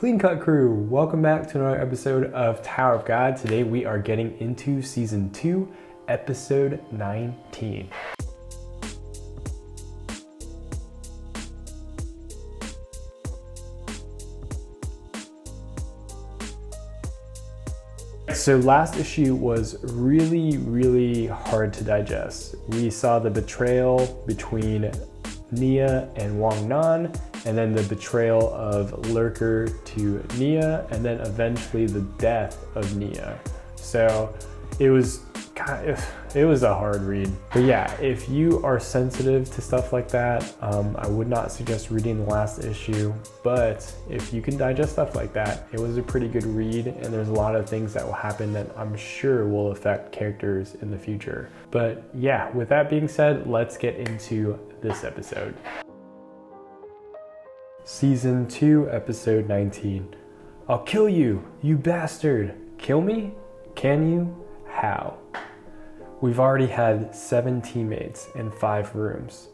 Clean Cut Crew, welcome back to another episode of Tower of God. Today we are getting into Season 2, Episode 19. So last issue was really hard to digest. We saw the betrayal between Nia and Wangnan, and then the betrayal of Lurker to Nia, and then eventually the death of Nia. So it was a hard read. But yeah, if you are sensitive to stuff like that, I would not suggest reading the last issue. But if you can digest stuff like that, it was a pretty good read, and there's a lot of things that will happen that I'm sure will affect characters in the future. But yeah, with that being said, let's get into this episode. Season 2, Episode 19. I'll kill you, you bastard! Kill me? Can you? How? We've already had 7 teammates and 5 rooms.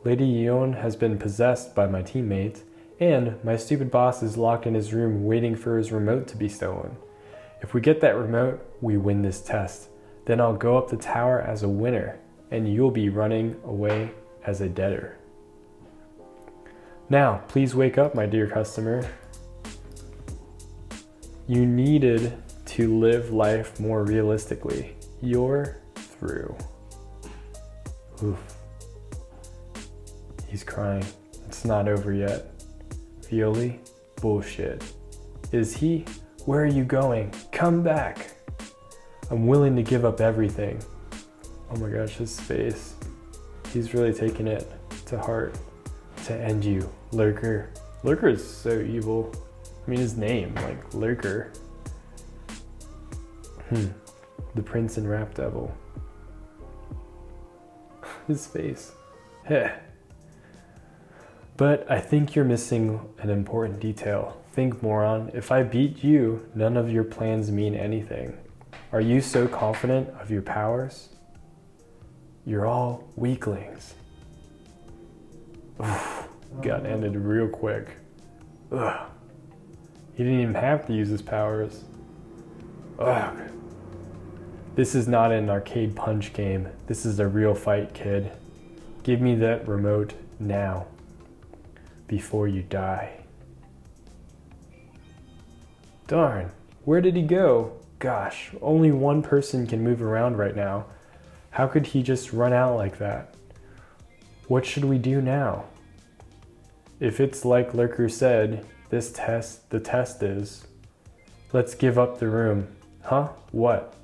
Lady Yeon has been possessed by my teammates, and my stupid boss is locked in his room waiting for his remote to be stolen. If we get that remote, we win this test. Then I'll go up the tower as a winner, and you'll be running away as a debtor. Now, please wake up, my dear customer. You needed to live life more realistically. You're through. Oof. He's crying. It's not over yet. Violi? Bullshit. Is he? Where are you going? Come back. I'm willing to give up everything. Oh my gosh, his face. He's really taking it to heart. To end you, Lurker. Lurker is so evil. I mean, his name, like Lurker. The Prince and Rap Devil. His face. Heh. But I think you're missing an important detail. Think, moron, if I beat you, none of your plans mean anything. Are you so confident of your powers? You're all weaklings. Oof, got ended real quick. Ugh. He didn't even have to use his powers. Ugh. This is not an arcade punch game. This is a real fight, kid. Give me that remote now, before you die. Darn, where did he go? Gosh, only one person can move around right now. How could he just run out like that? What should we do now? If it's like Lurker said, the test is, let's give up the room. Huh? What?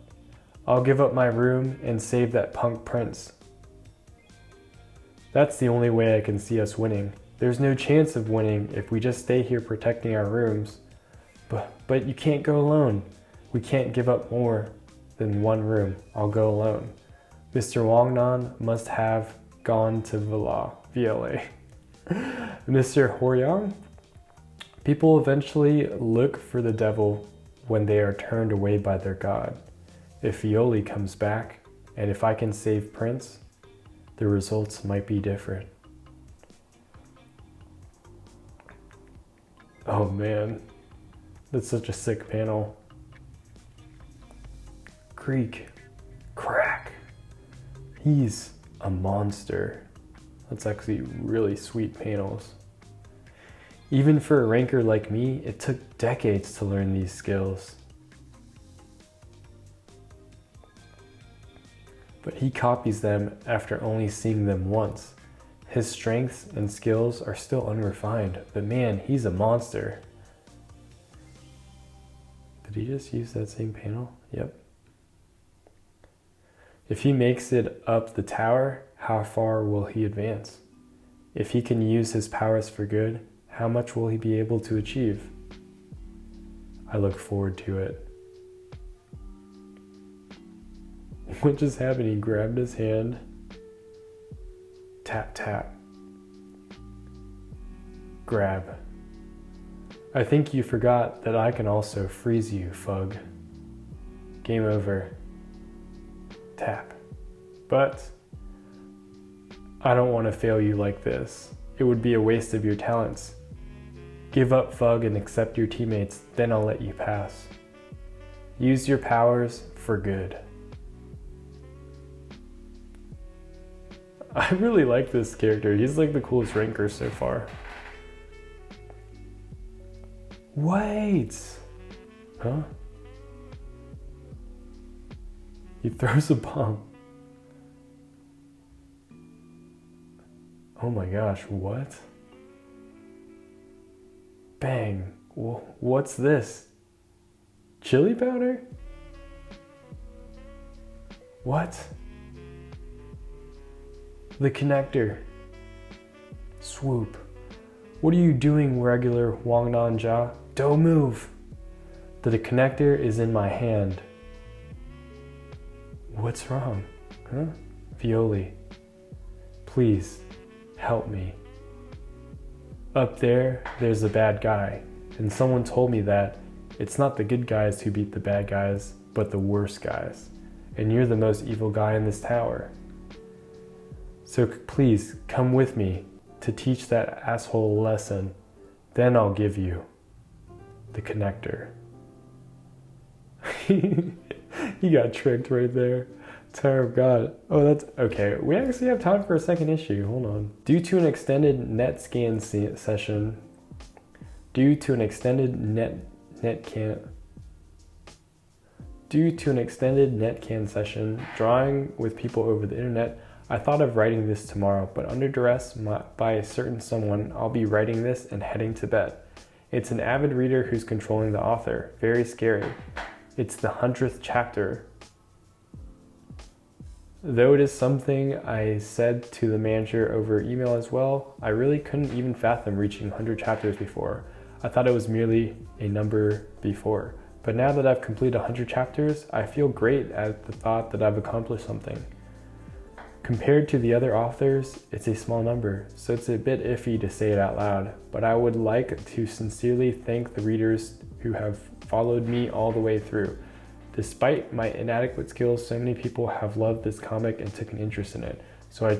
I'll give up my room and save that punk prince. That's the only way I can see us winning. There's no chance of winning if we just stay here protecting our rooms. But you can't go alone. We can't give up more than one room. I'll go alone. Mr. Wangnan must have gone to VLA. Mr. Horyang? People eventually look for the devil when they are turned away by their god. If Violi comes back, and if I can save Prince, the results might be different. Oh man, that's such a sick panel. Creak, crack. He's a monster. That's actually really sweet panels. Even for a ranker like me, it took decades to learn these skills. But he copies them after only seeing them once. His strengths and skills are still unrefined, but man, he's a monster. Did he just use that same panel? Yep. If he makes it up the tower, how far will he advance? If he can use his powers for good, how much will he be able to achieve? I look forward to it. What just happened? He grabbed his hand. Tap, tap. Grab. I think you forgot that I can also freeze you, Fug. Game over. Tap. But I don't want to fail you like this. It would be a waste of your talents. Give up, Fug, and accept your teammates, then I'll let you pass. Use your powers for good. I really like this character. He's like the coolest ranker so far. Wait! Huh? He throws a bomb. Oh my gosh, what? Bang. What's this? Chili powder? What? The connector. Swoop. What are you doing, regular Wangnan Ja? Don't move. The connector is in my hand. What's wrong? Huh? Violi. Please, help me. Up there's a bad guy, and someone told me that it's not the good guys who beat the bad guys, but the worst guys. And you're the most evil guy in this tower. So please, come with me to teach that asshole a lesson. Then I'll give you the connector. He got tricked right there. Tower of God. Oh, that's okay. We actually have time for a second issue. Hold on. Due to an extended net session, drawing with people over the internet, I thought of writing this tomorrow, but under duress by a certain someone, I'll be writing this and heading to bed. It's an avid reader who's controlling the author. Very scary. It's the 100th chapter. Though it is something I said to the manager over email as well, I really couldn't even fathom reaching 100 chapters before. I thought it was merely a number before. But now that I've completed 100 chapters, I feel great at the thought that I've accomplished something. Compared to the other authors, it's a small number, so it's a bit iffy to say it out loud, but I would like to sincerely thank the readers who have followed me all the way through. Despite my inadequate skills, so many people have loved this comic and took an interest in it, so I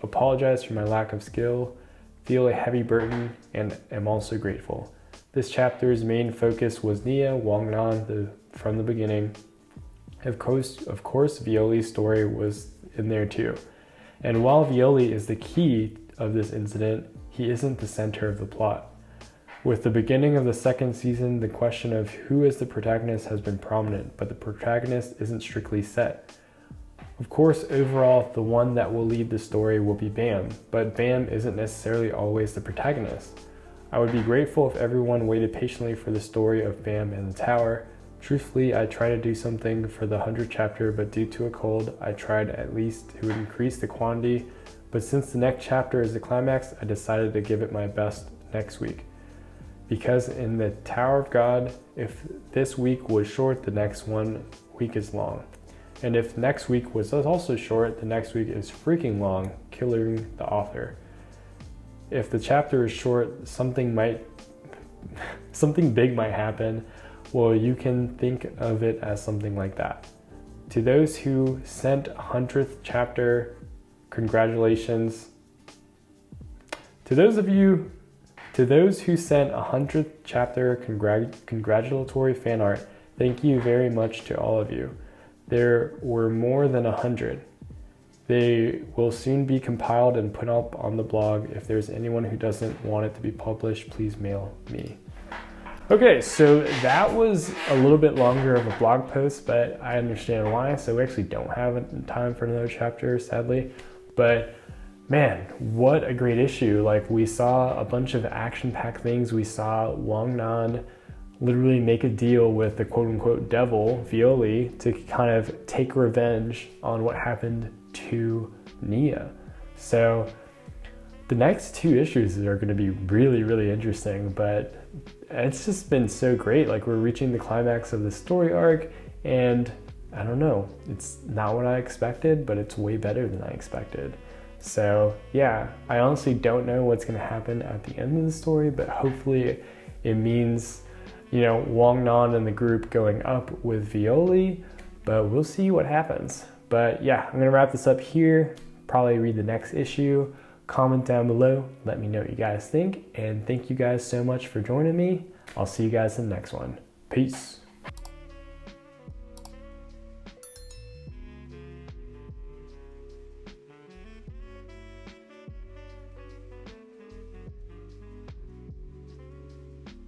apologize for my lack of skill, feel a heavy burden, and am also grateful. This chapter's main focus was Nia Wangnan from the beginning. Of course, Violi's story was in there too. And while Violi is the key of this incident, he isn't the center of the plot. With the beginning of the second season, the question of who is the protagonist has been prominent, but the protagonist isn't strictly set. Of course, overall, the one that will lead the story will be Bam, but Bam isn't necessarily always the protagonist. I would be grateful if everyone waited patiently for the story of Bam and the tower. Truthfully, I tried to do something for the 100th chapter, but due to a cold, I tried at least to increase the quantity. But since the next chapter is the climax, I decided to give it my best next week. Because in the Tower of God, if this week was short, the next week is long. And if next week was also short, the next week is freaking long, killing the author. If the chapter is short, something big might happen. Well, you can think of it as something like that. To those who sent 100th chapter, congratulations. To those who sent 100th chapter congratulatory fan art, thank you very much to all of you. There were more than 100. They will soon be compiled and put up on the blog. If there's anyone who doesn't want it to be published, please mail me. Okay, so that was a little bit longer of a blog post, but I understand why. So we actually don't have time for another chapter, sadly. But man, what a great issue. Like, we saw a bunch of action-packed things. We saw Wangnan literally make a deal with the quote-unquote devil, Violi, to kind of take revenge on what happened to Nia. So the next two issues are going to be really, really interesting, but it's just been so great. Like, we're reaching the climax of the story arc, and I don't know, it's not what I expected, but it's way better than I expected. So yeah, I honestly don't know what's going to happen at the end of the story, but hopefully it means, you know, Wangnan and the group going up with Violi, but we'll see what happens. But yeah, I'm going to wrap this up here, probably read the next issue, Comment down below, let me know what you guys think, and thank you guys so much for joining me. I'll see you guys in the next one. Peace.